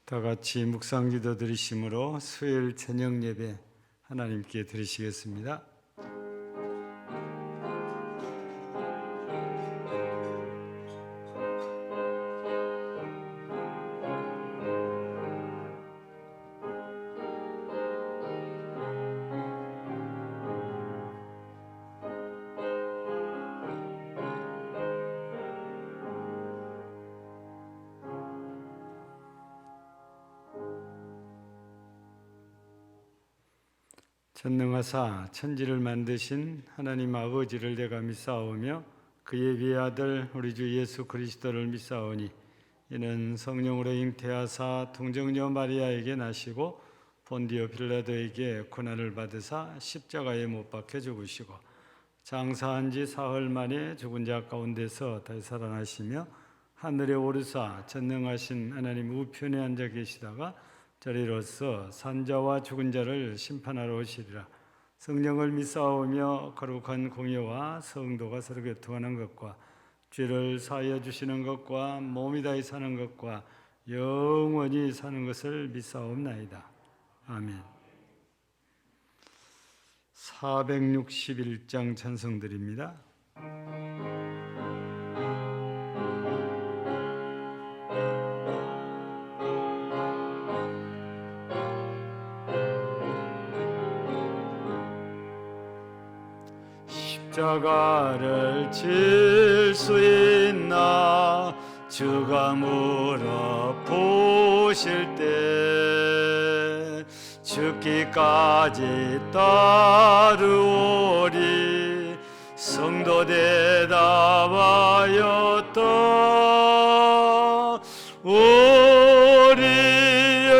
다 같이 묵상 기도 드리심으로 수요일 저녁 예배 하나님께 드리시겠습니다. 전능하사 천지를 만드신 하나님 아버지를 내가 믿사오며 그의 외아들 우리 주 예수 그리스도를 믿사오니 이는 성령으로 잉태하사 동정녀 마리아에게 나시고 본디오 빌라도에게 고난을 받으사 십자가에 못 박혀 죽으시고 장사한 지 사흘 만에 죽은 자 가운데서 다시 살아나시며 하늘에 오르사 전능하신 하나님 우편에 앉아 계시다가 저리로서 산자와 죽은 자를 심판하러 오시리라. 성령을 믿사오며 거룩한 공예와 성도가 서로 교통하는 것과 죄를 사하여 주시는 것과 몸이 다히 사는 것과 영원히 사는 것을 믿사옵나이다. 아멘. 461장 찬송드립니다. 십자가를 질 수 있나 주가 물어보실 때 죽기까지 따르오리 성도 대답하였다. 우리의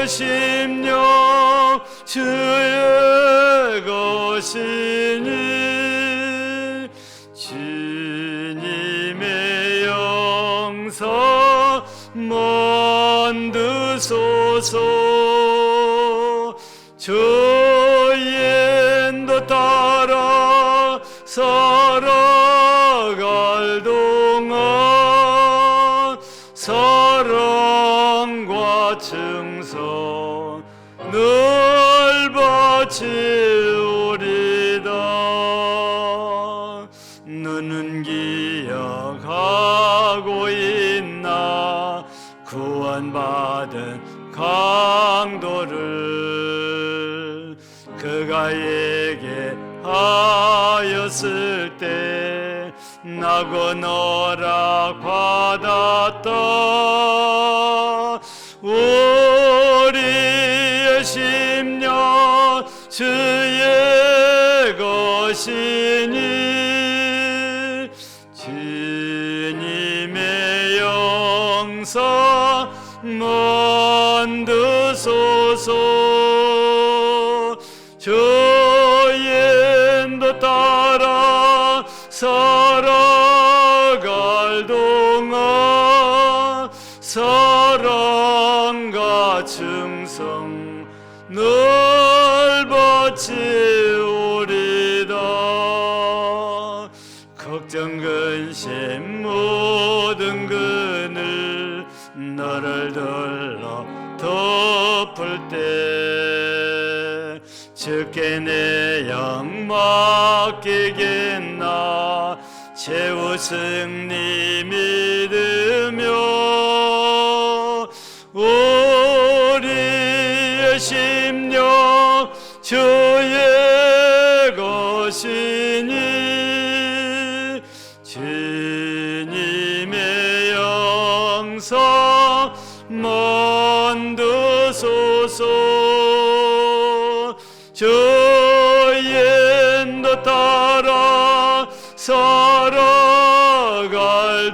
심령 주의 것이니 주님의 영성 만드소서. 주의 인도 따라 살아갈 동안 사랑과 충성 늘 바치오리다. 너는 기억하고 있나 구원받은 강도를 그가 얘기하였을 때 나고 너라 받았다. 우리의 심령 주의 것이니 주님의 영성 만드소서. 주의 인도 따라 살아갈 동안 사랑과 충성 늘 바치오리다. 걱정 근심 모든 그늘 너를 둘러 덮을 때 주께 내 영 맡기겠나 최우승리 믿으며 우리의 심령 주의 것이니 주님의 영성 만드소서. 주의 인도 따라 살아갈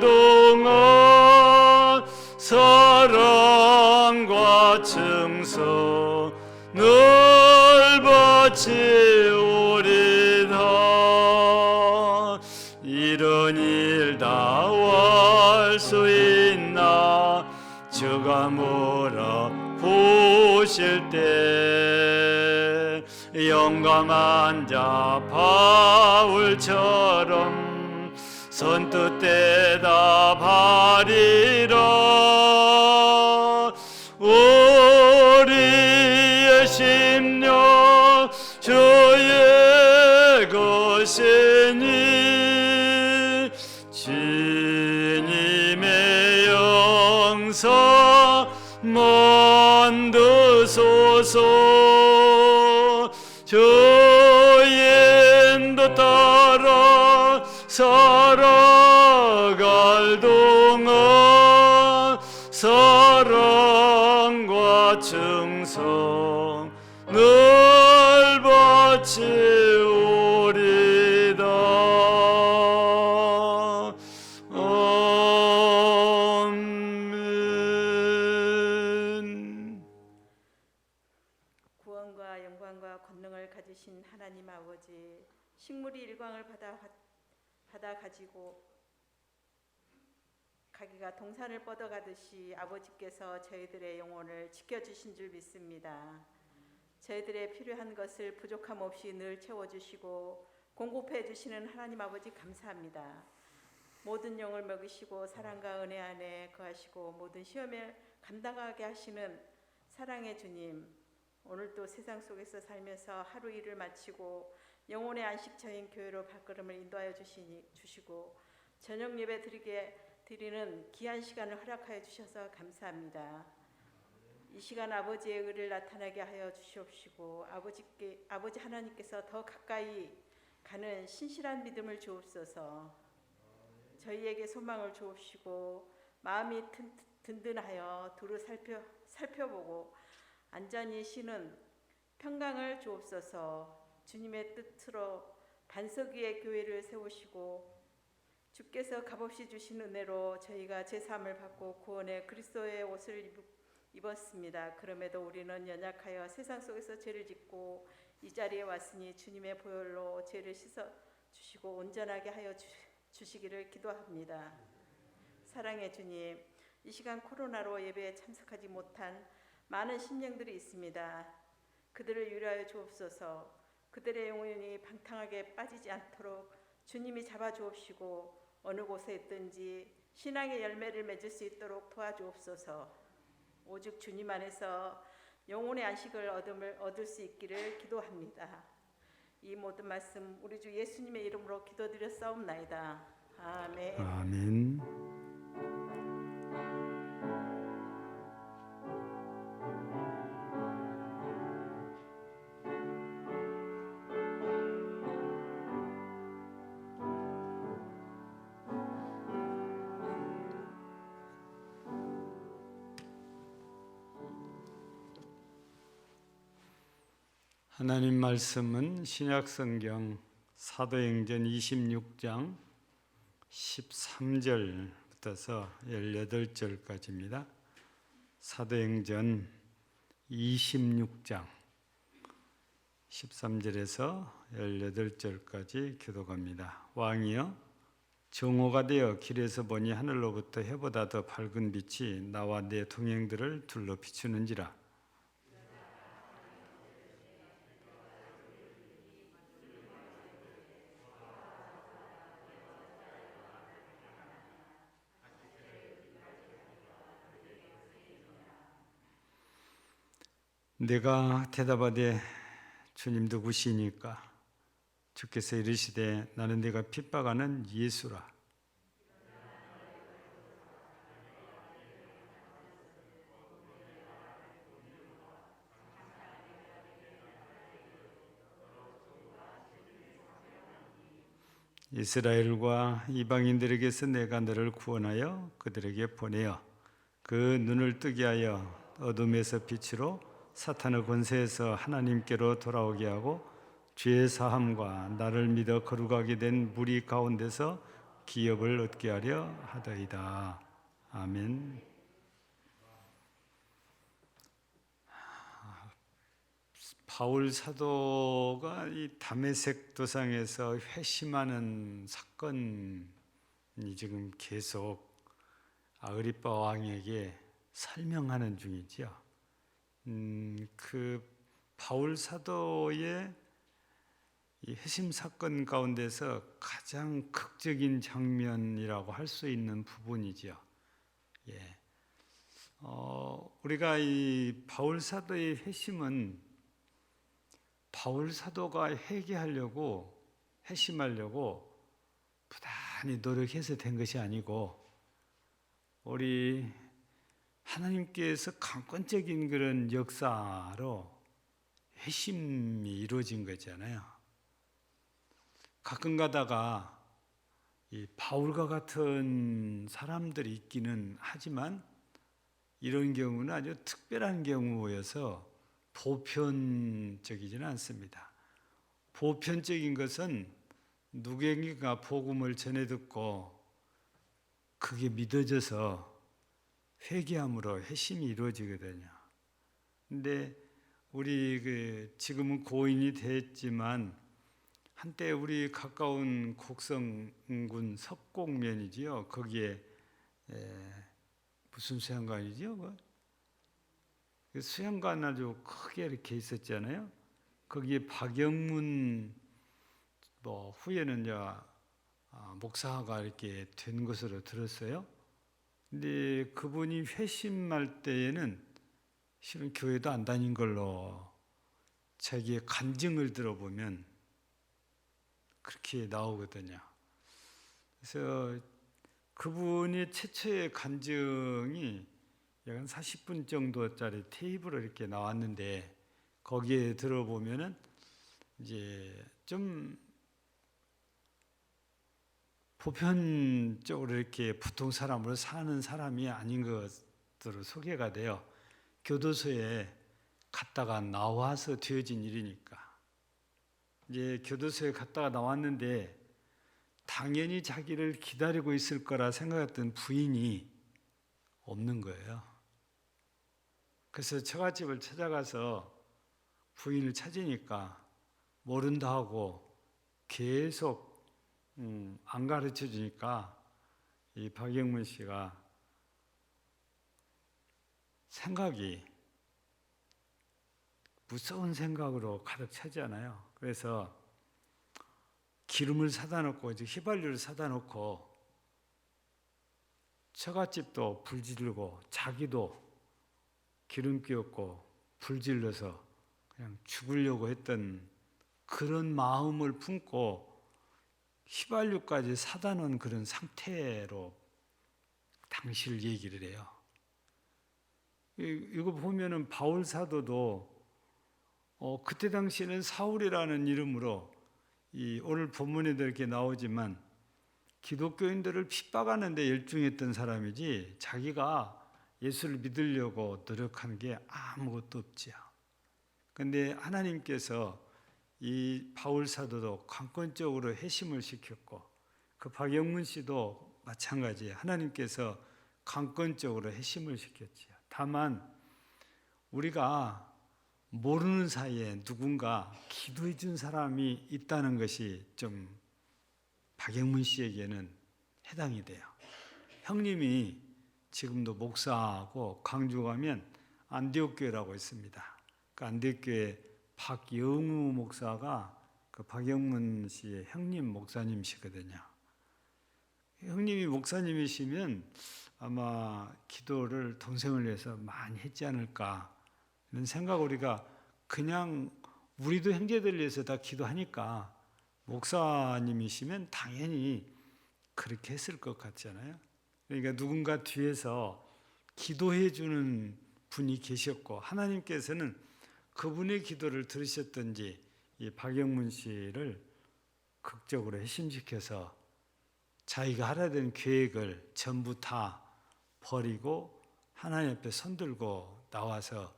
동안 사랑과 충성 늘 바치오리다. 이런 일 다 할 수 있나 주가 물어보실 때 용감한 자 바울처럼 선뜻 대답하리라. 오 주님의 영성 만드소서. 주의 인도 따라 살아갈 동안 사랑과 충성 늘 바치오리다. 아멘. 구원과 영광과 권능을 가지신 하나님 아버지, 식물이 일광을 받아 가지고 가기가 동산을 뻗어가듯이 아버지께서 저희들의 영혼을 지켜주신 줄 믿습니다. 저희들의 필요한 것을 부족함 없이 늘 채워주시고 공급해 주시는 하나님 아버지 감사합니다. 모든 영을 먹이시고 사랑과 은혜 안에 거하시고 모든 시험에 감당하게 하시는 사랑의 주님, 오늘도 세상 속에서 살면서 하루 일을 마치고 영혼의 안식처인 교회로 발걸음을 인도하여 주시고 저녁 예배 드리는 귀한 시간을 허락하여 주셔서 감사합니다. 이 시간 아버지의 의를 나타나게 하여 주시옵시고 아버지 하나님께서 더 가까이 가는 신실한 믿음을 주옵소서. 저희에게 소망을 주옵시고 마음이 든든하여 두루 살펴보고 안전히 쉬는 평강을 주옵소서. 주님의 뜻으로 반석 위에 교회를 세우시고 주께서 값없이 주신 은혜로 저희가 제사함을 받고 구원의 그리스도의 옷을 입었습니다. 그럼에도 우리는 연약하여 세상 속에서 죄를 짓고 이 자리에 왔으니 주님의 보혈로 죄를 씻어 주시고 온전하게 하여 주시기를 기도합니다. 사랑의 주님, 이 시간 코로나로 예배에 참석하지 못한 많은 심령들이 있습니다. 그들을 위로하여 주옵소서. 그들의 영혼이 방탕하게 빠지지 않도록 주님이 잡아주옵시고 어느 곳에 있든지 신앙의 열매를 맺을 수 있도록 도와주옵소서. 오직 주님 안에서 영혼의 안식을 얻을 수 있기를 기도합니다. 이 모든 말씀 우리 주 예수님의 이름으로 기도드렸사옵나이다. 아멘. 아멘. 하나님 말씀은 신약성경 사도행전 26장 13절부터서 18절까지입니다. 사도행전 26장 13절에서 18절까지 교독합니다. 왕이여, 정오가 되어 길에서 보니 하늘로부터 해보다 더 밝은 빛이 나와 내 동행들을 둘러 비추는지라. 내가 대답하되 주님 누구시니까? 주께서 이르시되 나는 네가 핍박하는 예수라. 이스라엘과 이방인들에게서 내가 너를 구원하여 그들에게 보내어 그 눈을 뜨게 하여 어둠에서 빛으로 사탄의 권세에서 하나님께로 돌아오게 하고 죄 사함과 나를 믿어 거룩하게 된 무리 가운데서 기업을 얻게 하려 하더이다. 아멘. 바울 사도가 이 다메섹 도상에서 회심하는 사건이 지금 계속 아그리빠 왕에게 설명하는 중이죠. 그 바울 사도의 이 회심 사건 가운데서 가장 극적인 장면이라고 할 수 있는 부분이죠. 예. 우리가 이 바울 사도의 회심은 바울 사도가 회심하려고 부단히 노력해서 된 것이 아니고 우리 하나님께서 강권적인 그런 역사로 회심이 이루어진 거잖아요. 가끔 가다가 이 바울과 같은 사람들이 있기는 하지만 이런 경우는 아주 특별한 경우여서 보편적이지는 않습니다. 보편적인 것은 누구에게가 복음을 전해 듣고 그게 믿어져서 회개함으로 회심이 이루어지거든요. 근데 우리 지금은 고인이 됐지만 한때 우리 가까운 곡성군 석곡면이지요. 거기에 무슨 수양관이지요? 그 수양관 아주 크게 이렇게 있었잖아요. 거기에 박영문 후에는 이제 목사가 이렇게 된 것으로 들었어요. 근데 그분이 회심할 때에는 실은 교회도 안 다닌 걸로 자기의 간증을 들어보면 그렇게 나오거든요. 그래서 그분의 최초의 간증이 약 한 40분 정도짜리 테이프로 이렇게 나왔는데 거기에 들어보면은 이제 좀 보편적으로 이렇게 보통 사람으로 사는 사람이 아닌 것으로 소개가 돼요. 교도소에 갔다가 나와서 되어진 일이니까. 이제 교도소에 갔다가 나왔는데 당연히 자기를 기다리고 있을 거라 생각했던 부인이 없는 거예요. 그래서 처갓집을 찾아가서 부인을 찾으니까 모른다 하고 계속 안 가르쳐 주니까 이 박영문 씨가 생각이 무서운 생각으로 가득 차잖아요. 그래서 기름을 사다 놓고 이제 휘발유를 사다 놓고 처갓집도 불 지르고 자기도 기름 끼얹고 불 질러서 그냥 죽으려고 했던 그런 마음을 품고 휘발유까지 사다 놓은 그런 상태로 당시를 얘기를 해요. 이거 보면은 바울 사도도 그때 당시에는 사울이라는 이름으로 오늘 본문에도 이렇게 나오지만 기독교인들을 핍박하는 데 열중했던 사람이지 자기가 예수를 믿으려고 노력한 게 아무것도 없지요. 그런데 하나님께서 이 바울 사도도 강권적으로 회심을 시켰고 그 박영문 씨도 마찬가지예요. 하나님께서 강권적으로 회심을 시켰지요. 다만 우리가 모르는 사이에 누군가 기도해 준 사람이 있다는 것이 좀 박영문 씨에게는 해당이 돼요. 형님이 지금도 목사하고 광주 가면 안디옥교회라고 있습니다. 그 안디옥교회 박영우 목사가 그 박영문 씨의 형님 목사님이시거든요. 형님이 목사님이시면 아마 기도를 동생을 위해서 많이 했지 않을까 이런 생각. 우리가 그냥 우리도 형제들 위해서 다 기도하니까 목사님이시면 당연히 그렇게 했을 것 같잖아요. 그러니까 누군가 뒤에서 기도해 주는 분이 계셨고 하나님께서는 그분의 기도를 들으셨던지 이 박영문 씨를 극적으로 회심시켜서 자기가 하려 던 계획을 전부 다 버리고 하나님 앞에 손들고 나와서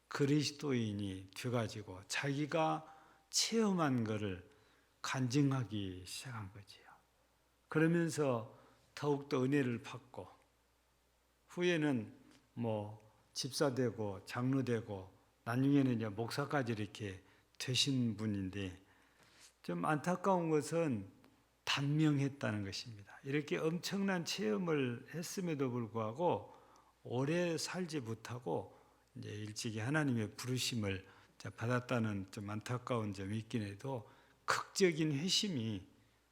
그리스도인이 돼가지고 자기가 체험한 것을 간증하기 시작한 거지요. 그러면서 더욱더 은혜를 받고 후에는 집사 되고 장로 되고 나중에는 이제 목사까지 이렇게 되신 분인데 좀 안타까운 것은 단명했다는 것입니다. 이렇게 엄청난 체험을 했음에도 불구하고 오래 살지 못하고 이제 일찍이 하나님의 부르심을 받았다는 좀 안타까운 점이 있긴 해도 극적인 회심이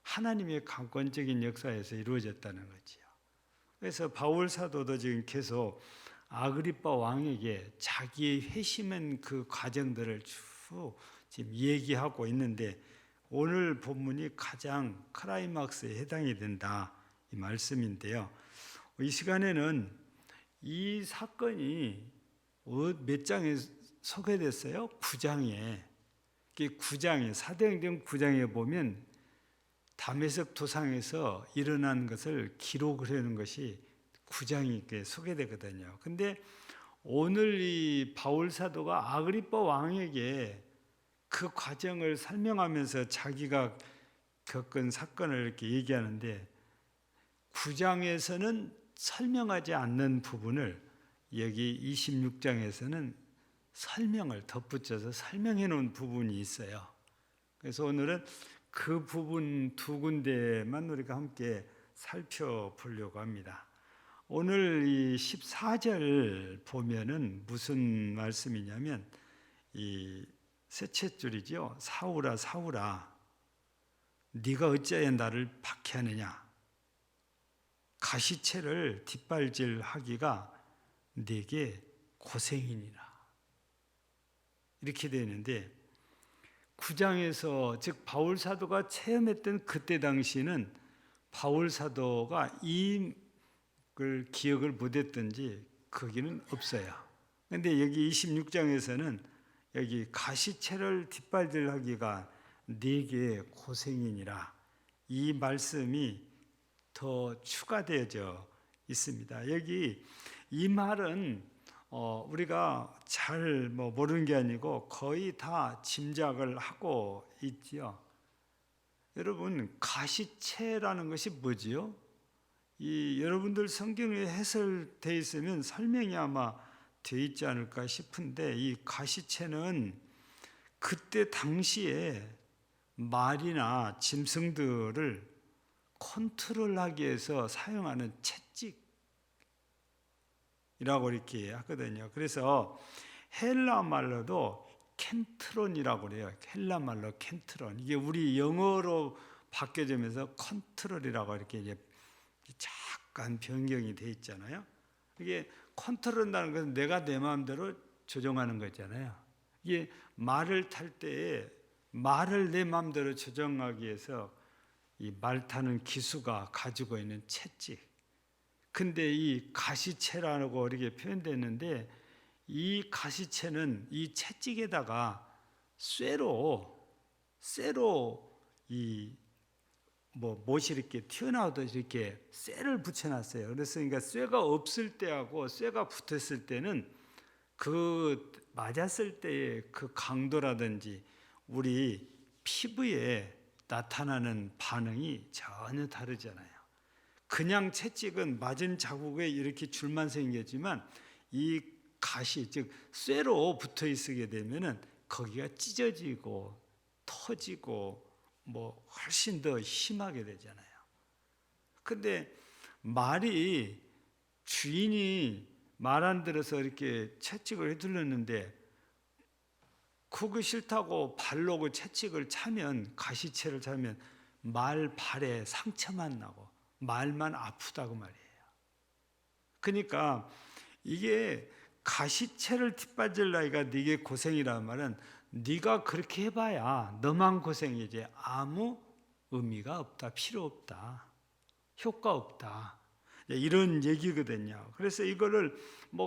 하나님의 강권적인 역사에서 이루어졌다는 거지요. 그래서 바울 사도도 지금 계속 아그리빠 왕에게 자기의 회심한 그 과정들을 쭉 지금 얘기하고 있는데 오늘 본문이 가장 클라이막스에 해당이 된다 이 말씀인데요. 이 시간에는 이 사건이 몇 장에 소개됐어요? 9장에. 9장에 사도행전 9장에 보면 다메섹 도상에서 일어난 것을 기록을 하는 것이 9장이 소개되거든요. 근데 오늘 이 바울 사도가 아그리빠 왕에게 그 과정을 설명하면서 자기가 겪은 사건을 이렇게 얘기하는데 9장에서는 설명하지 않는 부분을 여기 26장에서는 설명을 덧붙여서 설명해 놓은 부분이 있어요. 그래서 오늘은 그 부분 두 군데만 우리가 함께 살펴보려고 합니다. 오늘 이 14절 보면은 무슨 말씀이냐면 이 셋째 줄이죠. 사울아 사울아 네가 어찌하여 나를 박해하느냐 가시채를 뒷발질하기가 네게 고생이니라 이렇게 되어 있는데 9장에서 즉 바울 사도가 체험했던 그때 당시는 바울 사도가 이 기억을 못했든지 거기는 없어요. 그런데 여기 26장에서는 여기 가시채를 뒷발질하기가 네게 고생이니라 이 말씀이 더 추가되어져 있습니다. 여기 이 말은 우리가 잘 모르는 게 아니고 거의 다 짐작을 하고 있지요. 여러분 가시채라는 것이 뭐지요? 이 여러분들 성경에 해설되어 있으면 설명이 아마 되어 있지 않을까 싶은데 이 가시채는 그때 당시에 말이나 짐승들을 컨트롤하기 위해서 사용하는 채찍이라고 이렇게 하거든요. 그래서 헬라 말로도 켄트론이라고 그래요. 헬라 말로 켄트론. 이게 우리 영어로 바뀌어지면서 컨트롤이라고 이렇게 이제 잠깐 변경이 돼 있잖아요. 이게 컨트롤한다는 것은 내가 내 마음대로 조정하는 거잖아요. 이게 말을 탈 때에 말을 내 마음대로 조정하기 위해서 이 말 타는 기수가 가지고 있는 채찍. 근데 이 가시채라고 이렇게 표현됐는데 이 가시채는 이 채찍에다가 쇠로 이 못이 이렇게 튀어나오듯 이렇게 쇠를 붙여놨어요. 그래서 그러니까 쇠가 없을 때하고 쇠가 붙었을 때는 그 맞았을 때의 그 강도라든지 우리 피부에 나타나는 반응이 전혀 다르잖아요. 그냥 채찍은 맞은 자국에 이렇게 줄만 생겼지만 이 가시 즉 쇠로 붙어 있게 되면은 거기가 찢어지고 터지고 훨씬 더 심하게 되잖아요. 근데 말이 주인이 말 안 들어서 이렇게 채찍을 휘둘렀는데 그거 싫다고 발로 그 채찍을 차면 가시채를 차면 말 발에 상처만 나고 말만 아프다고 말이에요. 그러니까 이게 가시채를 뒷받질라이가 네게 고생이라는 말은 네가 그렇게 해봐야 너만 고생이지 아무 의미가 없다, 필요 없다, 효과 없다 이런 얘기거든요. 그래서 이거를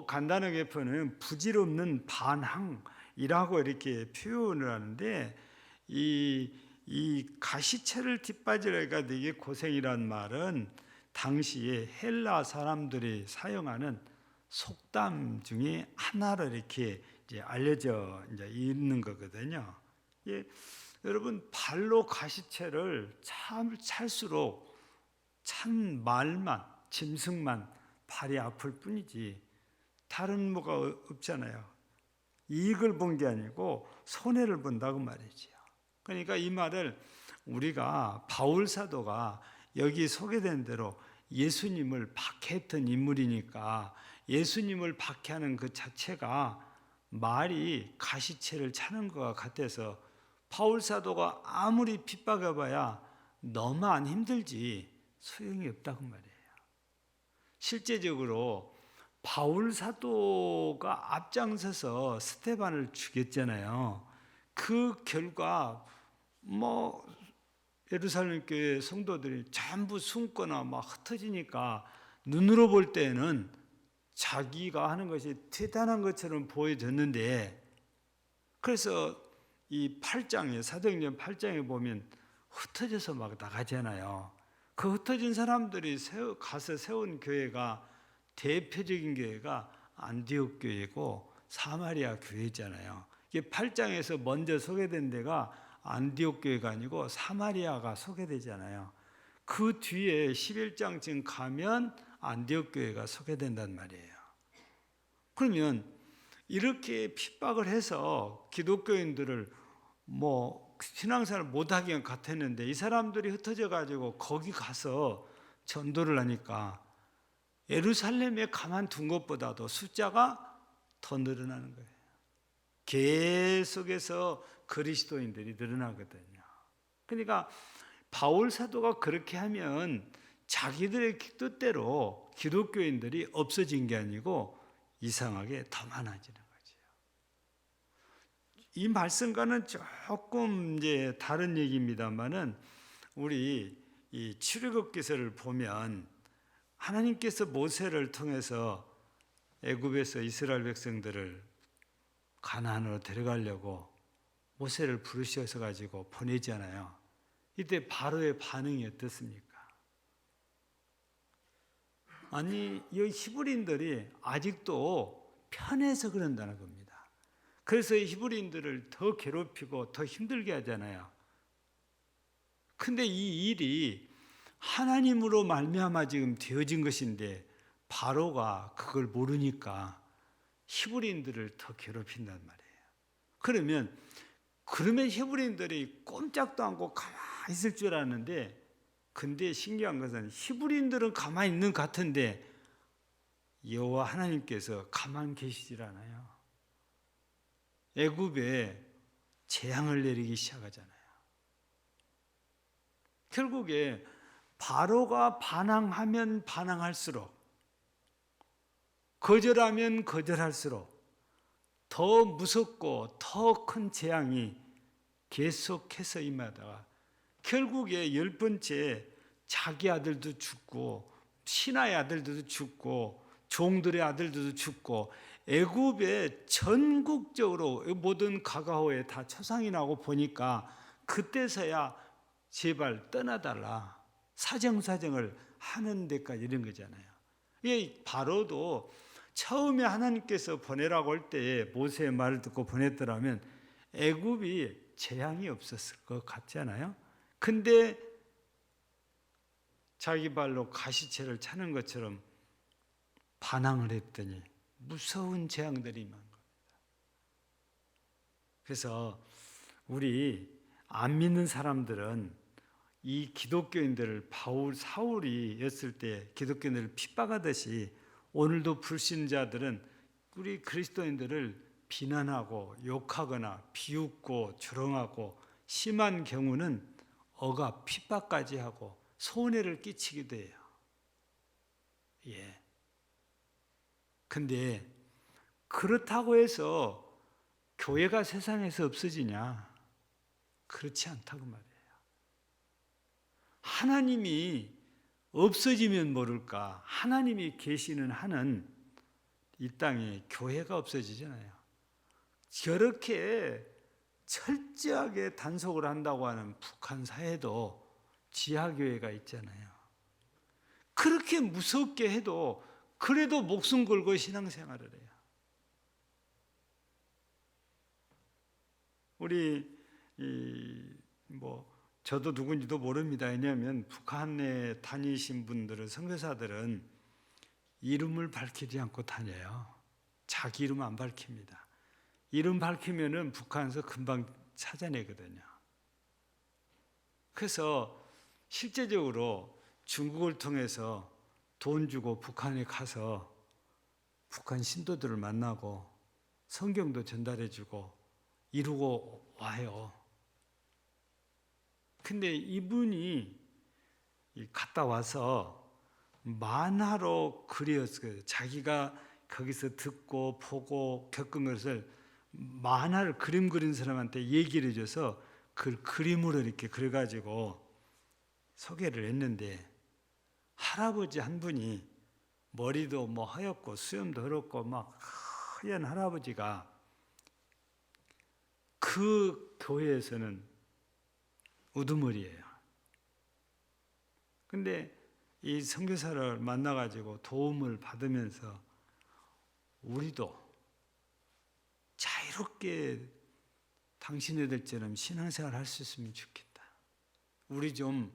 간단하게 표현하면 부질없는 반항이라고 이렇게 표현을 하는데 이 가시채를 뒷받질라이가 네게 고생이란 말은 당시에 헬라 사람들이 사용하는 속담 중에 하나로 이렇게 이제 알려져 있는 거거든요. 예, 여러분 발로 가시채를 찰수록 찬 말만 짐승만 발이 아플 뿐이지 다른 뭐가 없잖아요. 이익을 본 게 아니고 손해를 본다고 말이지요. 그러니까 이 말을 우리가 바울 사도가 여기 소개된 대로 예수님을 박해했던 인물이니까 예수님을 박해하는 그 자체가 말이 가시채를 차는 것 같아서 바울 사도가 아무리 핍박해봐야 너만 힘들지 소용이 없다고 말이에요. 실제적으로 바울 사도가 앞장서서 스데반을 죽였잖아요. 그 결과 뭐 예루살렘 교회 성도들이 전부 숨거나 막 흩어지니까 눈으로 볼 때는 자기가 하는 것이 대단한 것처럼 보여졌는데, 그래서 이 8장에 사도행전 8장에 보면 흩어져서 막 나가잖아요. 그 흩어진 사람들이 가서 세운 교회가, 대표적인 교회가 안디옥 교회고 사마리아 교회잖아요. 이게 8장에서 먼저 소개된 데가 안디옥 교회가 아니고 사마리아가 소개되잖아요. 그 뒤에 11장쯤 가면 안디옥 교회가 소개된단 말이에요. 그러면 이렇게 핍박을 해서 기독교인들을 신앙생활을 못하게 같았는데, 이 사람들이 흩어져 가지고 거기 가서 전도를 하니까 예루살렘에 가만둔 것보다도 숫자가 더 늘어나는 거예요. 계속해서 그리스도인들이 늘어나거든요. 그러니까 바울 사도가 그렇게 하면 자기들의 뜻대로 기독교인들이 없어진 게 아니고 이상하게 더 많아지는 거죠. 이 말씀과는 조금 이제 다른 얘기입니다만은, 우리 이 출애굽기서를 보면 하나님께서 모세를 통해서 애굽에서 이스라엘 백성들을 가나안으로 데려가려고 모세를 부르셔서 가지고 보내잖아요. 이때 바로의 반응이 어떻습니까? 아니, 이 히브리인들이 아직도 편해서 그런다는 겁니다. 그래서 히브리인들을 더 괴롭히고 더 힘들게 하잖아요. 근데 이 일이 하나님으로 말미암아 지금 되어진 것인데 바로가 그걸 모르니까 히브리인들을 더 괴롭힌단 말이에요. 그러면 히브리인들이 꼼짝도 않고 가만히 있을 줄 알았는데, 근데 신기한 것은 히브리인들은 가만히 있는 것 같은데 여호와 하나님께서 가만히 계시질 않아요. 애굽에 재앙을 내리기 시작하잖아요. 결국에 바로가 반항하면 반항할수록, 거절하면 거절할수록 더 무섭고 더 큰 재앙이 계속해서 임하다가 결국에 10번째 자기 아들도 죽고 신하의 아들들도 죽고 종들의 아들들도 죽고 애굽에 전국적으로 모든 가가호에 다 초상이 나고 보니까 그때서야 제발 떠나달라 사정사정을 하는 데까지 이런 거잖아요. 이 바로도 처음에 하나님께서 보내라고 할 때 모세의 말을 듣고 보냈더라면 애굽이 재앙이 없었을 것 같잖아요. 근데 자기 발로 가시채를 차는 것처럼 반항을 했더니 무서운 재앙들이 임한 겁니다. 그래서 우리 안 믿는 사람들은 이 기독교인들을 사울이었을 때 기독교인들을 핍박하듯이 오늘도 불신자들은 우리 그리스도인들을 비난하고 욕하거나 비웃고 조롱하고 심한 경우는 억압, 핍박까지 하고 손해를 끼치기도 해요. 예. 근데 그렇다고 해서 교회가 세상에서 없어지냐? 그렇지 않다고 말이에요. 하나님이 없어지면 모를까? 하나님이 계시는 한은 이 땅에 교회가 없어지잖아요. 저렇게 철저하게 단속을 한다고 하는 북한 사회도 지하교회가 있잖아요. 그렇게 무섭게 해도 그래도 목숨 걸고 신앙생활을 해요. 우리 저도 누군지도 모릅니다. 왜냐하면 북한에 다니신 분들은, 선교사들은 이름을 밝히지 않고 다녀요. 자기 이름 안 밝힙니다. 이름 밝히면은 북한에서 금방 찾아내거든요. 그래서 실제적으로 중국을 통해서 돈 주고 북한에 가서 북한 신도들을 만나고 성경도 전달해주고 이루고 와요. 근데 이분이 갔다 와서 만화로 그렸어요. 자기가 거기서 듣고 보고 겪은 것을 만화를 그림 그린 사람한테 얘기를 해줘서 그 그림으로 이렇게 그려가지고 소개를 했는데, 할아버지 한 분이 머리도 뭐 하얗고 수염도 흐렸고 막 하얀 할아버지가 그 교회에서는 우두머리예요. 근데 이 선교사를 만나가지고 도움을 받으면서 우리도 자유롭게 당신네들처럼 신앙생활 할 수 있으면 좋겠다. 우리 좀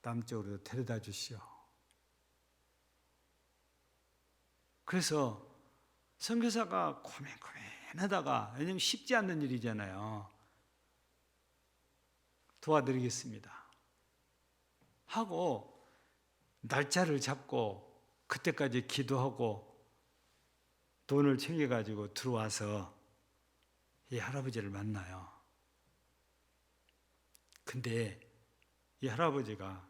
남쪽으로 데려다 주시오. 그래서 선교사가 고민하다가, 왜냐면 쉽지 않는 일이잖아요. 도와드리겠습니다 하고 날짜를 잡고 그때까지 기도하고 돈을 챙겨가지고 들어와서 이 할아버지를 만나요. 근데 이 할아버지가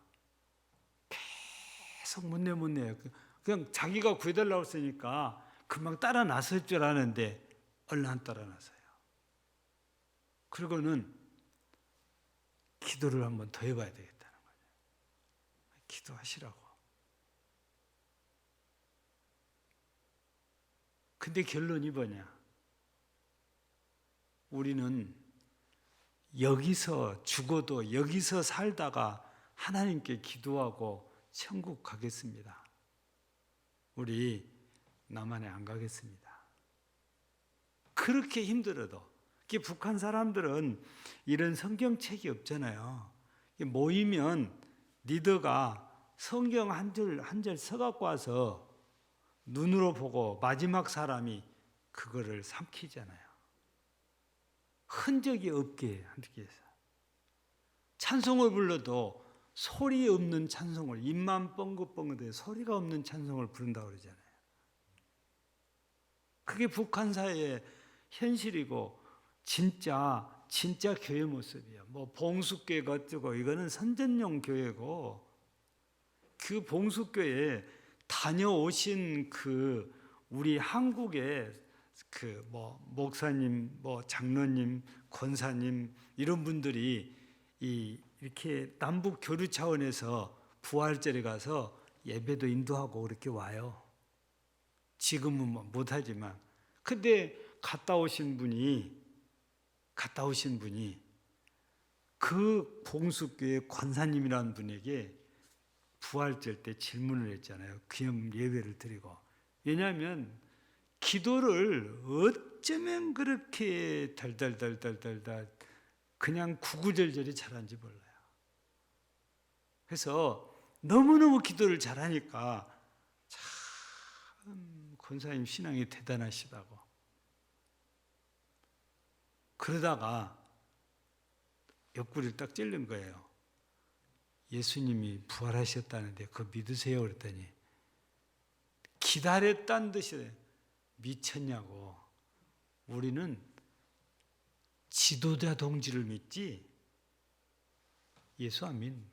계속 못 내요. 그냥 자기가 구해달라고 했으니까 금방 따라 나설 줄 아는데 얼른 안 따라 나서요. 그리고는 기도를 한번 더 해봐야 되겠다는 거예요. 기도하시라고. 근데 결론이 뭐냐? 우리는 여기서 죽어도 여기서 살다가 하나님께 기도하고 천국 가겠습니다. 우리 남한에 안 가겠습니다. 그렇게 힘들어도. 북한 사람들은 이런 성경책이 없잖아요. 모이면 리더가 성경 한 절 써갖고 와서 눈으로 보고 마지막 사람이 그거를 삼키잖아요. 흔적이 없게 하기 위해서. 찬송을 불러도 소리 없는 찬송을, 입만 뻥긋뻥긋해 소리가 없는 찬송을 부른다고 그러잖아요. 그게 북한 사회의 현실이고 진짜 교회 모습이에요. 뭐 봉숙교회가 어쩌고, 이거는 선전용 교회고, 그 봉숙교회에 다녀오신 그 우리 한국의 그 뭐 목사님, 뭐 장로님, 권사님 이런 분들이 이렇게 남북 교류 차원에서 부활절에 가서 예배도 인도하고 그렇게 와요. 지금은 뭐 못하지만. 근데 갔다 오신 분이 그 봉숙교회 권사님이라는 분에게 부활절 때 질문을 했잖아요. 귀염 예배를 드리고. 왜냐하면 기도를 어쩌면 그렇게 달달달달달달 그냥 구구절절히 잘하는지 몰라요. 그래서 너무너무 기도를 잘하니까 참 권사님 신앙이 대단하시다고. 그러다가 옆구리를 딱 찔른 거예요. 예수님이 부활하셨다는데 그거 믿으세요? 그랬더니 기다렸다는 듯이 미쳤냐고. 우리는 지도자 동지를 믿지 예수 안 믿는.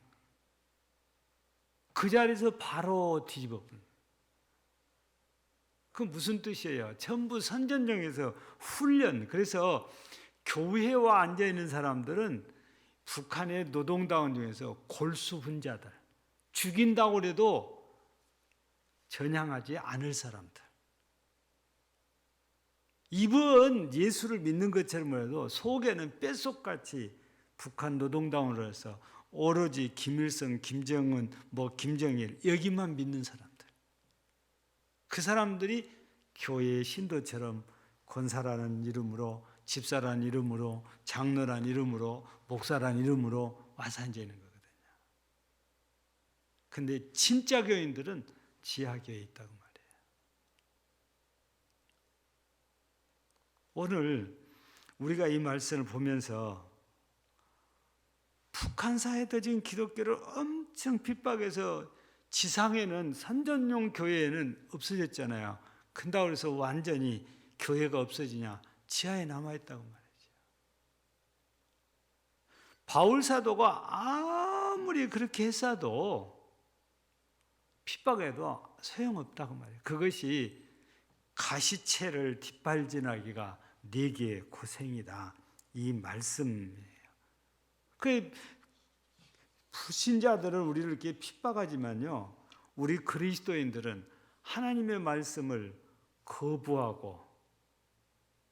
그 자리에서 바로 뒤집어 버린. 그 무슨 뜻이에요? 전부 선전용에서 훈련. 그래서 교회와 앉아있는 사람들은 북한의 노동당원 중에서 골수분자들, 죽인다고 해도 전향하지 않을 사람들. 입은 예수를 믿는 것처럼 해도 속에는 뼛속같이 북한 노동당원으로서 오로지 김일성, 김정은, 김정일 여기만 믿는 사람들. 그 사람들이 교회의 신도처럼 권사라는 이름으로, 집사라는 이름으로, 장로라는 이름으로, 목사라는 이름으로 와서 앉아있는 거거든요. 근데 진짜 교인들은 지하교회에 있다고 말해요. 오늘 우리가 이 말씀을 보면서 북한 사회도 지금 기독교를 엄청 핍박해서 지상에는 선전용 교회에는 없어졌잖아요. 근다고 해서 완전히 교회가 없어지냐? 지하에 남아있다고 말이죠. 바울 사도가 아무리 그렇게 했어도 핍박해도 소용없다고 말이에요. 그것이 가시채를 뒷발진하기가 네게 고생이다. 이 말씀이에요. 그 불신자들은 우리를 이렇게 핍박하지만요, 우리 그리스도인들은 하나님의 말씀을 거부하고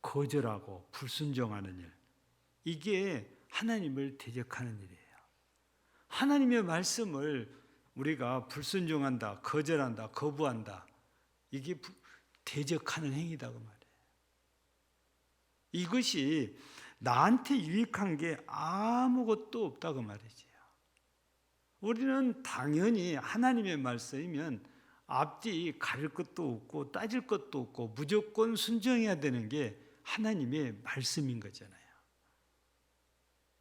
거절하고 불순종하는 일, 이게 하나님을 대적하는 일이에요. 하나님의 말씀을 우리가 불순종한다, 거절한다, 거부한다, 이게 대적하는 행위다 그 말이에요. 이것이 나한테 유익한 게 아무것도 없다 그 말이지요. 우리는 당연히 하나님의 말씀이면 앞뒤 가릴 것도 없고 따질 것도 없고 무조건 순종해야 되는 게 하나님의 말씀인 거잖아요.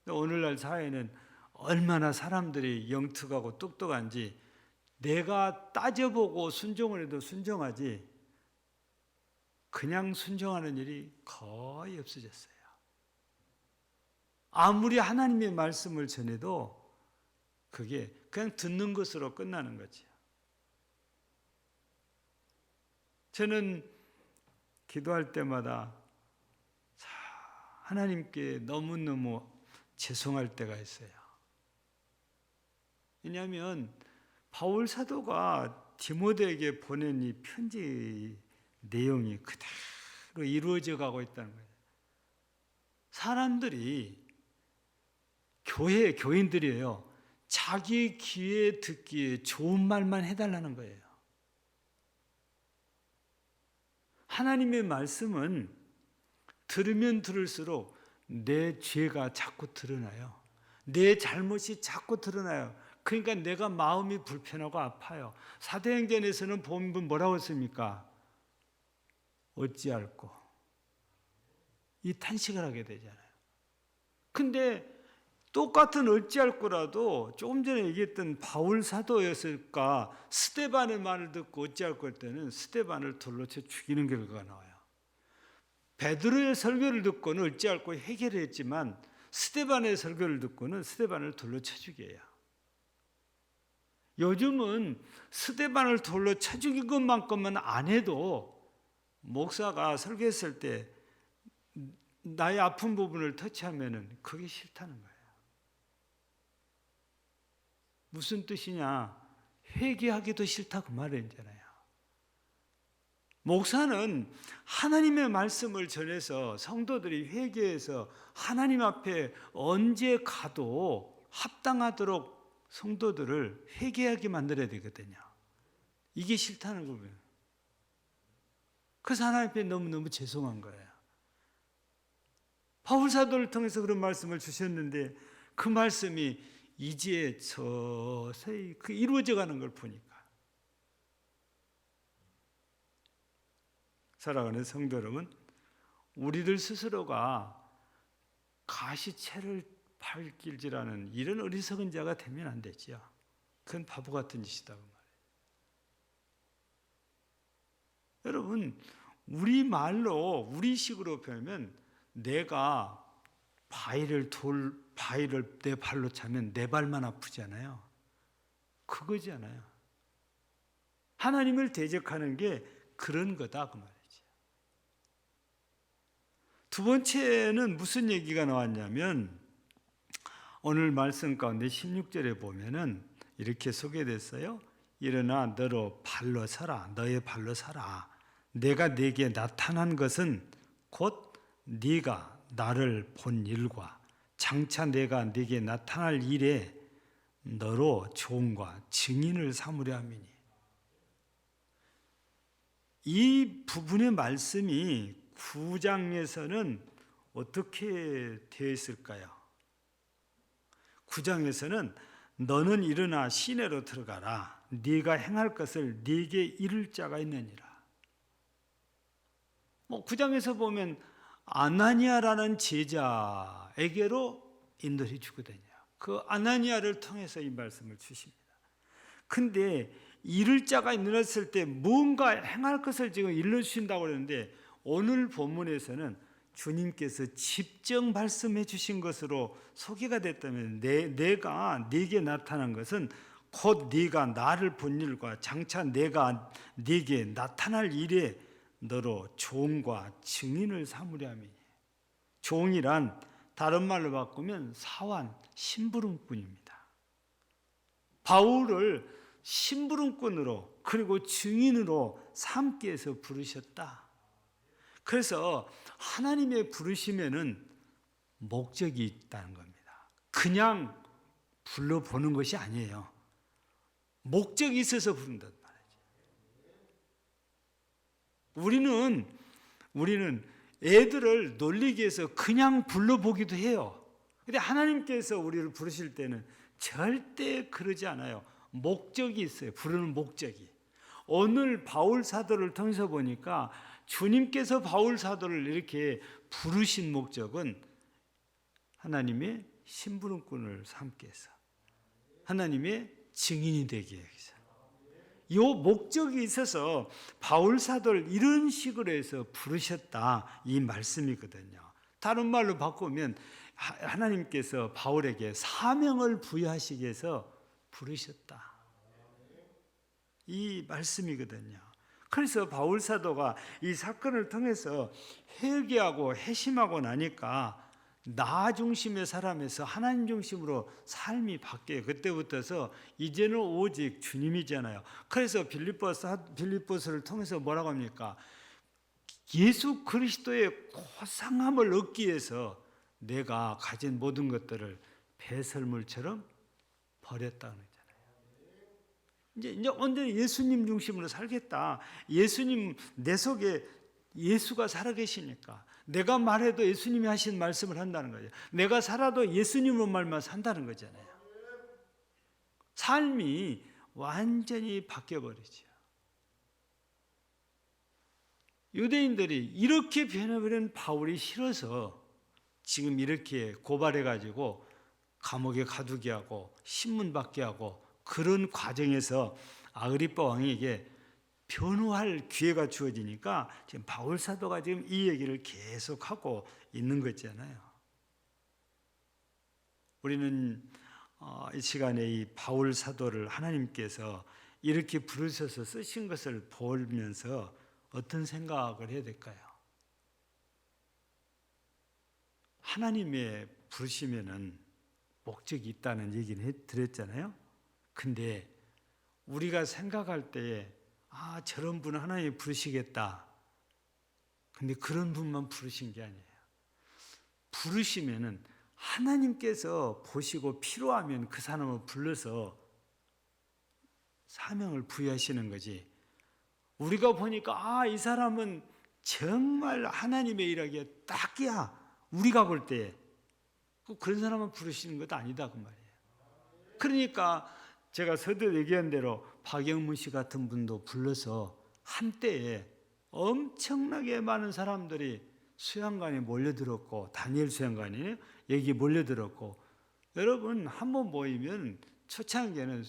오늘날 사회는 얼마나 사람들이 영특하고 똑똑한지, 내가 따져보고 순종을 해도 순종하지 그냥 순종하는 일이 거의 없어졌어요. 아무리 하나님의 말씀을 전해도 그게 그냥 듣는 것으로 끝나는 거죠. 저는 기도할 때마다 하나님께 너무너무 죄송할 때가 있어요. 왜냐하면 바울 사도가 디모데에게 보낸 이 편지 내용이 그대로 이루어져 가고 있다는 거예요. 사람들이 교인들이에요. 자기 귀에 듣기에 좋은 말만 해달라는 거예요. 하나님의 말씀은 들으면 들을수록 내 죄가 자꾸 드러나요. 내 잘못이 자꾸 드러나요. 그러니까 내가 마음이 불편하고 아파요. 사도행전에서는 보면 뭐라고 했습니까? 어찌할꼬, 이 탄식을 하게 되잖아요. 근데 똑같은 어찌할꼬라도 조금 전에 얘기했던 바울 사도였을까, 스데반의 말을 듣고 어찌할꼬 할 때는 스데반을 돌로 쳐 죽이는 결과가 나와요. 베드로의 설교를 듣고는 어찌할꼬 해결을 했지만 스데반의 설교를 듣고는 스데반을 돌로 쳐 죽여요. 요즘은 스데반을 돌로 쳐 죽인 것만큼은 안 해도 목사가 설교했을 때 나의 아픈 부분을 터치하면은 그게 싫다는 거예요. 무슨 뜻이냐? 회개하기도 싫다 그 말이잖아요. 목사는 하나님의 말씀을 전해서 성도들이 회개해서 하나님 앞에 언제 가도 합당하도록 성도들을 회개하게 만들어야 되거든요. 이게 싫다는 거예요. 그래서 하나님 앞에 너무너무 죄송한 거예요. 바울 사도를 통해서 그런 말씀을 주셨는데 그 말씀이 이제 서서히 이루어져 가는 걸 보니까, 사랑하는 성도 여러분, 우리들 스스로가 가시채를 팔길질하는 이런 어리석은 자가 되면 안 되죠. 그건 바보 같은 짓이다 그 말이에요. 여러분, 우리 말로 우리식으로 표현하면 내가 바위를 내 발로 차면 내 발만 아프잖아요. 그거잖아요. 하나님을 대적하는 게 그런 거다 그 말이죠. 두 번째는 무슨 얘기가 나왔냐면, 오늘 말씀 가운데 16절에 보면은 이렇게 소개됐어요. 일어나 너로 발로 서라. 너의 발로 서라. 내가 네게 나타난 것은 곧 네가 나를 본 일과 장차 내가 네게 나타날 일에 너로 종과 증인을 삼으려 함이니. 이 부분의 말씀이 9장에서는 어떻게 되어 있을까요? 9장에서는 너는 일어나 시내로 들어가라. 네가 행할 것을 네게 이룰 자가 있느니라. 9장에서 보면 아나니아라는 제자에게로 인도해 주거든요. 그 아나니아를 통해서 이 말씀을 주십니다. 근데 이룰 자가 일어났을 때 뭔가 행할 것을 지금 일러주신다고 그러는데, 오늘 본문에서는 주님께서 직접 말씀해 주신 것으로 소개가 됐다면, 내가 네게 나타난 것은 곧 네가 나를 본 일과 장차 내가 네게 나타날 일에 너로 종과 증인을 삼으려 함이니. 종이란 다른 말로 바꾸면 사환, 심부름꾼입니다. 바울을 심부름꾼으로 그리고 증인으로 삼기 위해서 부르셨다. 그래서 하나님의 부르심에는 목적이 있다는 겁니다. 그냥 불러보는 것이 아니에요. 목적이 있어서 부른단 말이죠. 우리는 애들을 놀리기 위해서 그냥 불러보기도 해요. 근데 하나님께서 우리를 부르실 때는 절대 그러지 않아요. 목적이 있어요. 부르는 목적이. 오늘 바울 사도를 통해서 보니까 주님께서 바울 사도를 이렇게 부르신 목적은 하나님의 심부름꾼을 삼기 위해서, 하나님의 증인이 되기 위해서. 이 목적이 있어서 바울 사도를 이런 식으로 해서 부르셨다, 이 말씀이거든요. 다른 말로 바꾸면 하나님께서 바울에게 사명을 부여하시기 위해서 부르셨다, 이 말씀이거든요. 그래서 바울 사도가 이 사건을 통해서 회개하고 회심하고 나니까 나 중심의 사람에서 하나님 중심으로 삶이 바뀌어요. 그때부터서 이제는 오직 주님이잖아요. 그래서 빌립보서를 통해서 뭐라고 합니까? 예수 그리스도의 고상함을 얻기 위해서 내가 가진 모든 것들을 배설물처럼 버렸다는 거잖아요. 이제 완전히 예수님 중심으로 살겠다. 예수님, 내 속에 예수가 살아계시니까 내가 말해도 예수님이 하신 말씀을 한다는 거죠. 내가 살아도 예수님으로 말만 산다는 거잖아요. 삶이 완전히 바뀌어버리죠. 유대인들이 이렇게 변해버린 바울이 싫어서 지금 이렇게 고발해가지고 감옥에 가두게 하고 신문 받게 하고, 그런 과정에서 아그리빠 왕에게 변호할 기회가 주어지니까 지금 바울 사도가 지금 이 얘기를 계속하고 있는 거잖아요. 우리는 이 시간에 이 바울 사도를 하나님께서 이렇게 부르셔서 쓰신 것을 보면서 어떤 생각을 해야 될까요? 하나님의 부르시면은 목적이 있다는 얘기는 드렸잖아요. 근데 우리가 생각할 때에 저런 분은 하나님이 부르시겠다. 근데 그런 분만 부르신 게 아니에요. 부르시면은 하나님께서 보시고 필요하면 그 사람을 불러서 사명을 부여하시는 거지. 우리가 보니까 이 사람은 정말 하나님의 일하기에 딱이야. 우리가 볼 때 그런 사람을 부르시는 것도 아니다 그 말이에요. 그러니까 제가 서두 얘기한 대로 박영문 씨 같은 분도 불러서 한때에 엄청나게 많은 사람들이 수양관에 몰려들었고, 다니엘 수양관이 여기 몰려들었고, 여러분 한 번 모이면 초창기에는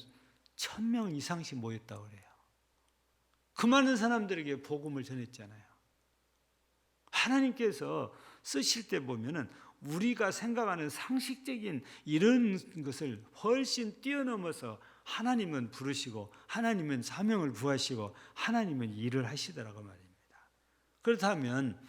1000명 이상씩 모였다고 그래요. 그 많은 사람들에게 복음을 전했잖아요. 하나님께서 쓰실 때 보면은 우리가 생각하는 상식적인 이런 것을 훨씬 뛰어넘어서 하나님은 부르시고, 하나님은 사명을 부하시고, 하나님은 일을 하시더라고 말입니다. 그렇다면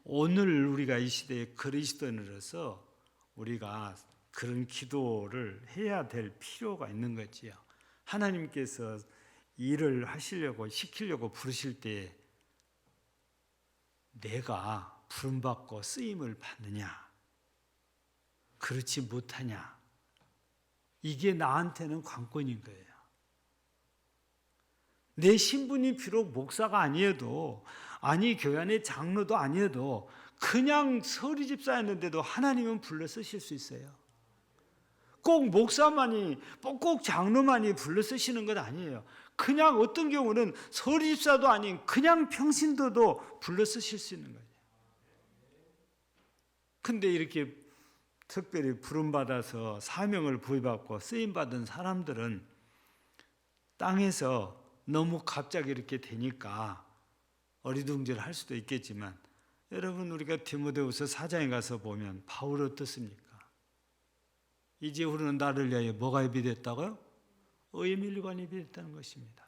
오늘 우리가 이 시대의 그리스도인으로서 우리가 그런 기도를 해야 될 필요가 있는 거지요. 하나님께서 일을 하시려고 시키려고 부르실 때 내가 부름받고 쓰임을 받느냐, 그렇지 못하냐, 이게 나한테는 관건인 거예요. 내 신분이 비록 목사가 아니어도, 아니 교회 안의 장로도 아니어도 그냥 서리 집사였는데도 하나님은 불러 쓰실 수 있어요. 꼭 목사만이, 꼭 장로만이 불러 쓰시는 건 아니에요. 그냥 어떤 경우는 서리 집사도 아닌 그냥 평신도도 불러 쓰실 수 있는 거예요. 근데 이렇게 특별히 부름받아서 사명을 부여받고 쓰임받은 사람들은 땅에서 너무 갑자기 이렇게 되니까 어리둥절할 수도 있겠지만, 여러분 우리가 디모데후서 4장에 가서 보면 바울 어떻습니까? 이제 우리는 나를 위하여 뭐가 예비됐다고요? 의의 밀관이 예비됐다는 것입니다.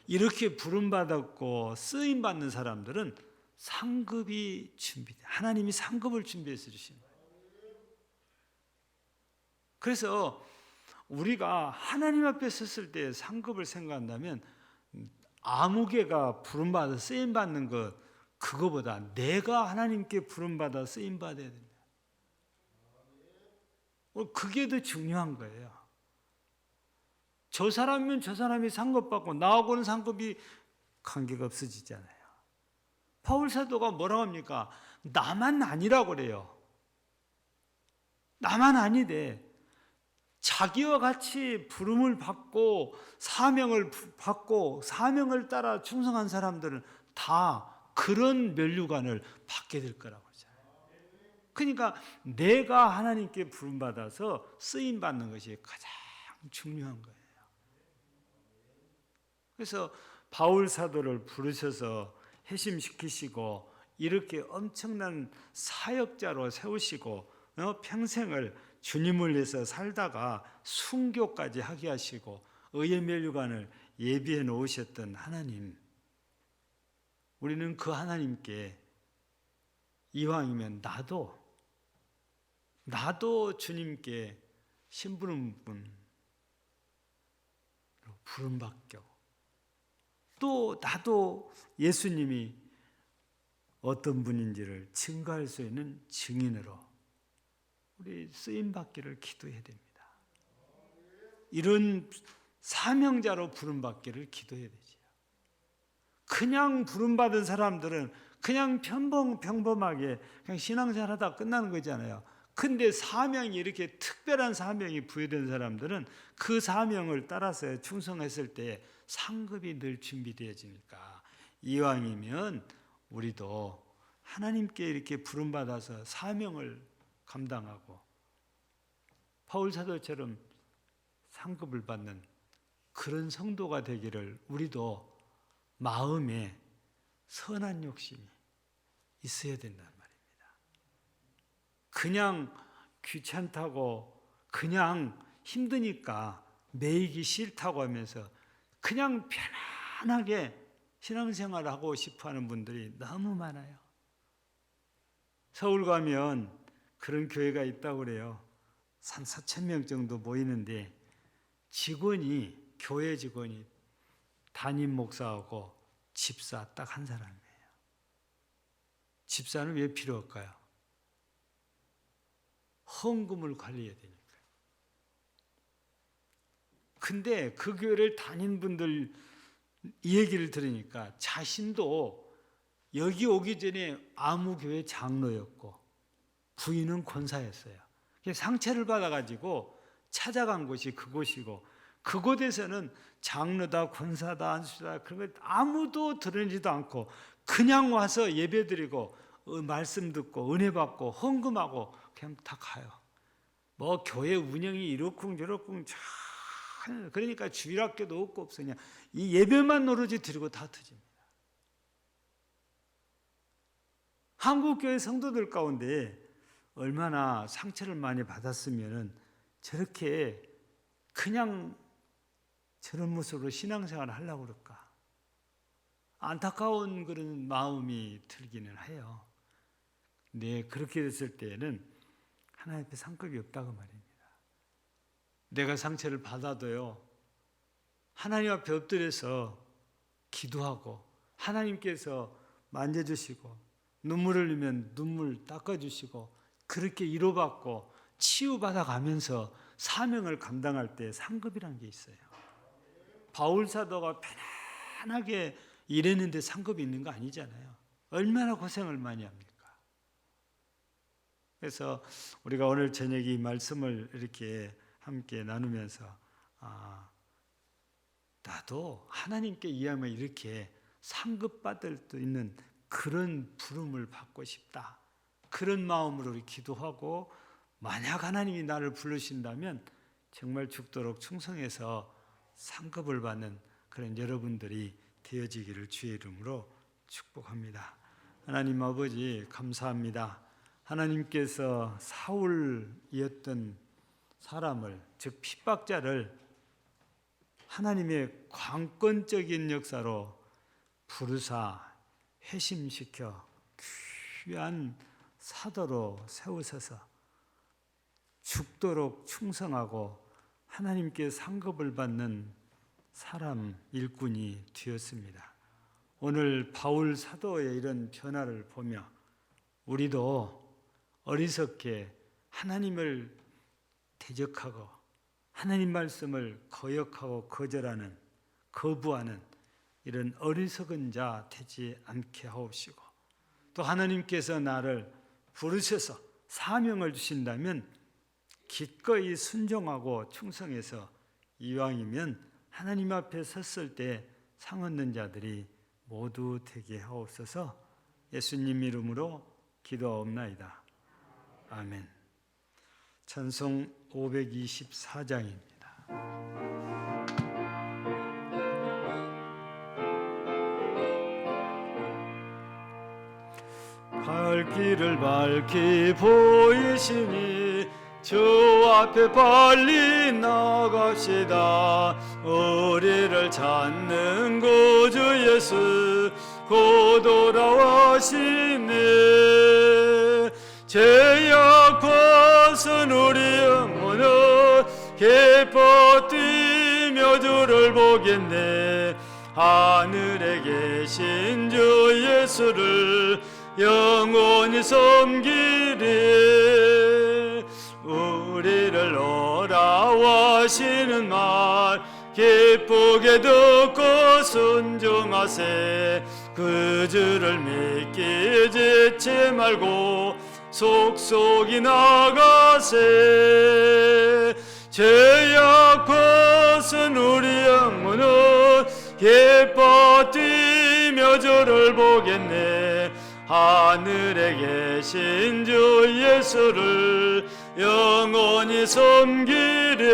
이렇게 부름받았고 쓰임받는 사람들은 상급이 준비돼. 하나님이 상급을 준비해서 주신 거예요. 그래서 우리가 하나님 앞에 섰을 때 상급을 생각한다면 아무개가 부름받아 쓰임받는 것, 그거보다 내가 하나님께 부름받아 쓰임받아야 됩니다. 그게 더 중요한 거예요. 저 사람이면 저 사람이 상급받고 나하고는 상급이 관계가 없어지잖아요. 바울 사도가 뭐라고 합니까? 나만 아니라고 그래요. 나만 아니대. 자기와 같이 부름을 받고 사명을 받고 사명을 따라 충성한 사람들은 다 그런 면류관을 받게 될 거라고 하잖아요. 그러니까 내가 하나님께 부름받아서 쓰임받는 것이 가장 중요한 거예요. 그래서 바울 사도를 부르셔서 회심시키시고 이렇게 엄청난 사역자로 세우시고 평생을 주님을 위해서 살다가 순교까지 하게 하시고 의의 면류관을 예비해 놓으셨던 하나님, 우리는 그 하나님께 이왕이면 나도 주님께 신부름분 부름받고 또 나도 예수님이 어떤 분인지를 증거할 수 있는 증인으로 우리 쓰임받기를 기도해야 됩니다. 이런 사명자로 부름받기를 기도해야 되죠. 그냥 부름받은 사람들은 그냥 평범하게 그냥 신앙생활하다 끝나는 거잖아요. 근데 사명이 이렇게 특별한 사명이 부여된 사람들은 그 사명을 따라서 충성했을 때 상급이 늘 준비되어지니까 이왕이면 우리도 하나님께 이렇게 부름받아서 사명을 감당하고 바울 사도처럼 상급을 받는 그런 성도가 되기를 우리도 마음에 선한 욕심이 있어야 된단 말입니다. 그냥 귀찮다고 그냥 힘드니까 매이기 싫다고 하면서 그냥 편안하게 신앙생활을 하고 싶어하는 분들이 너무 많아요. 서울 가면 그런 교회가 있다고 그래요. 3,4,000명 정도 모이는데 교회 직원이 담임 목사하고 집사 딱 한 사람이에요. 집사는 왜 필요할까요? 헌금을 관리해야 되니까. 근데 그 교회를 다닌 분들 이 얘기를 들으니까 자신도 여기 오기 전에 아무 교회 장로였고 부인은 권사였어요. 상처를 받아가지고 찾아간 곳이 그곳이고 그곳에서는 장로다 권사다 안수다 그런 거 아무도 드러내지도 않고 그냥 와서 예배드리고 말씀 듣고 은혜 받고 헌금하고 그냥 다 가요. 뭐 교회 운영이 이렇쿵저렇쿵 그러니까 주일학교도 없고 없으냐 이 예배만 오로지 드리고 다 터집니다. 한국교회 성도들 가운데 얼마나 상처를 많이 받았으면 저렇게 그냥 저런 모습으로 신앙생활을 하려고 그럴까? 안타까운 그런 마음이 들기는 해요. 근데 그렇게 됐을 때에는 하나님 앞에 상급이 없다고 말입니다. 내가 상처를 받아도요, 하나님 앞에 엎드려서 기도하고 하나님께서 만져주시고 눈물을 흘리면 눈물 닦아주시고 그렇게 위로받고 치유받아 가면서 사명을 감당할 때 상급이라는 게 있어요. 바울 사도가 편안하게 일했는데 상급이 있는 거 아니잖아요. 얼마나 고생을 많이 합니까? 그래서 우리가 오늘 저녁에 이 말씀을 이렇게 함께 나누면서 나도 하나님께 이하면 이렇게 상급받을 수 있는 그런 부름을 받고 싶다. 그런 마음으로 우리 기도하고 만약 하나님이 나를 부르신다면 정말 죽도록 충성해서 상급을 받는 그런 여러분들이 되어지기를 주의 이름으로 축복합니다. 하나님 아버지 감사합니다. 하나님께서 사울이었던 사람을 즉 핍박자를 하나님의 관건적인 역사로 부르사 회심시켜 귀한 사도로 세우셔서 죽도록 충성하고 하나님께 상급을 받는 사람 일꾼이 되었습니다. 오늘 바울 사도의 이런 변화를 보며 우리도 어리석게 하나님을 대적하고 하나님 말씀을 거역하고 거절하는, 거부하는 이런 어리석은 자 되지 않게 하옵시고, 또 하나님께서 나를 부르셔서 사명을 주신다면 기꺼이 순종하고 충성해서 이왕이면 하나님 앞에 섰을 때 상 얻는 자들이 모두 되게 하옵소서. 예수님 이름으로 기도하옵나이다. 아멘. 찬송 524장입니다. 갈 길을 밝히 보이시니 주 앞에 빨리 나갑시다. 우리를 찾는 구주 예수 곧 돌아오시네. 죄악 벗은 우리 영혼은 기뻐 뛰며 주를 보겠네. 하늘에 계신 주 예수를 영원히 섬기리. 우리를 오라 하시는 말 기쁘게 듣고 순종하세. 그 주를 믿기 지치 말고 속속이 나가세. 죄악 벗은 우리 영혼은 기뻐 뛰며 주를 보겠네. 하늘에 계신 주 예수를 영원히 섬기리.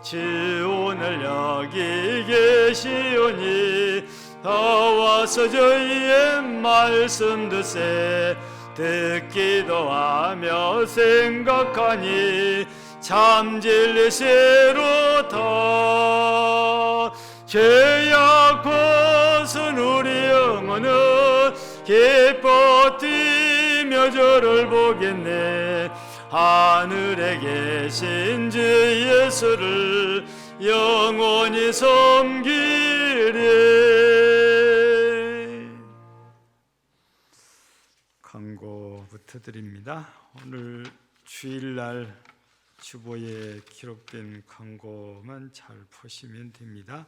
지온을 여기 계시오니 다 와서 저희의 말씀 듣세. 듣기도 하며 생각하니 참 진리시로다. 죄악 벗은 우리 영혼은 기뻐 뛰며 주를 보겠네. 하늘에 계신 주 예수를 영원히 섬기리. 광고부터 드립니다. 오늘 주일날 주보에 기록된 광고만 잘 보시면 됩니다.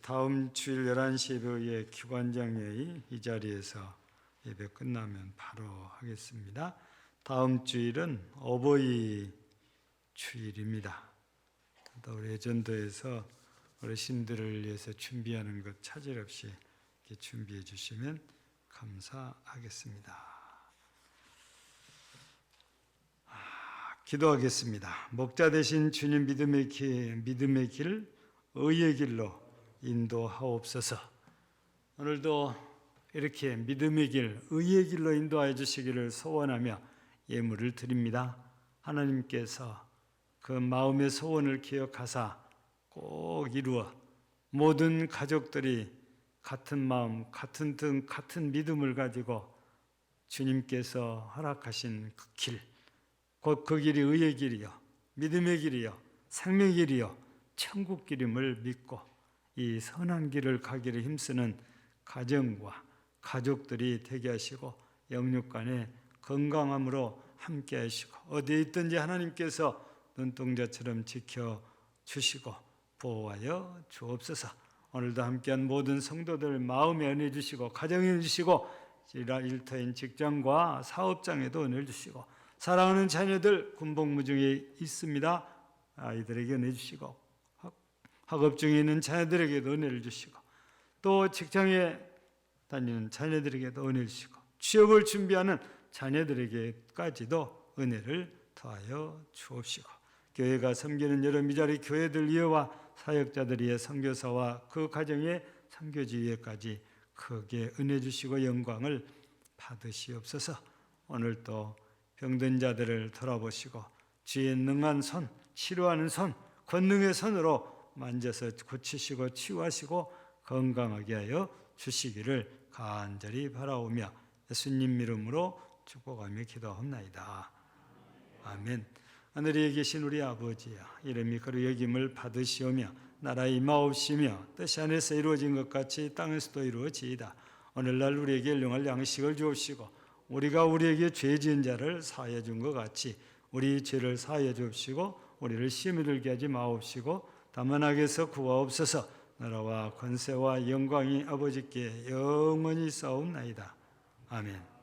다음 주일 11시 예배의 기관장회의 이 자리에서 예배 끝나면 바로 하겠습니다. 다음 주일은 어버이 주일입니다. 또 우리 예전도에서 어르신들을 위해서 준비하는 것 차질 없이 이렇게 준비해 주시면 감사하겠습니다. 기도하겠습니다. 목자 되신 주님 믿음의 길, 의의 길로 인도하옵소서. 오늘도 이렇게 믿음의 길, 의의 길로 인도하여 주시기를 소원하며 예물을 드립니다. 하나님께서 그 마음의 소원을 기억하사 꼭 이루어 모든 가족들이 같은 마음, 같은 등, 같은 믿음을 가지고 주님께서 허락하신 그 길, 곧 그 길이 의의 길이요, 믿음의 길이요, 생명의 길이요, 천국 길임을 믿고 이 선한 길을 가기를 힘쓰는 가정과 가족들이 되게 하시고 영육간에 건강함으로 함께 하시고 어디에 있든지 하나님께서 눈동자처럼 지켜주시고 보호하여 주옵소서. 오늘도 함께한 모든 성도들 마음에 은혜 주시고 가정에 은혜 주시고 일터인 직장과 사업장에도 은혜 주시고 사랑하는 자녀들 군복무 중에 있습니다. 아이들에게 은혜 주시고 학업 중에 있는 자녀들에게도 은혜를 주시고 또 직장에 다니는 자녀들에게도 은혜를 주시고 취업을 준비하는 자녀들에게까지도 은혜를 더하여 주옵시고 교회가 섬기는 여러 미자리 교회들 위에와 사역자들 위에 선교사와 그 가정의 선교지 위에까지 크게 은혜 주시고 영광을 받으시옵소서. 오늘도 병든 자들을 돌아보시고 주의 능한 손, 치료하는 손, 권능의 손으로 만져서 고치시고 치유하시고 건강하게 하여 주시기를 간절히 바라오며 예수님 이름으로 축복하며 기도합나이다. 아멘. 하늘에 계신 우리 아버지야, 이름이 거룩히 여김을 받으시오며 나라의 임하옵시며 뜻이 하늘에서 이루어진 것 같이 땅에서도 이루어지이다. 오늘날 우리에게 일용할 양식을 주옵시고 우리가 우리에게 죄 지은 자를 사하여 준 것 같이 우리 죄를 사하여 주옵시고 우리를 시험에 들게 하지 마옵시고 다만 악에서 구하옵소서. 나라와 권세와 영광이 아버지께 영원히 싸움나이다. 아멘.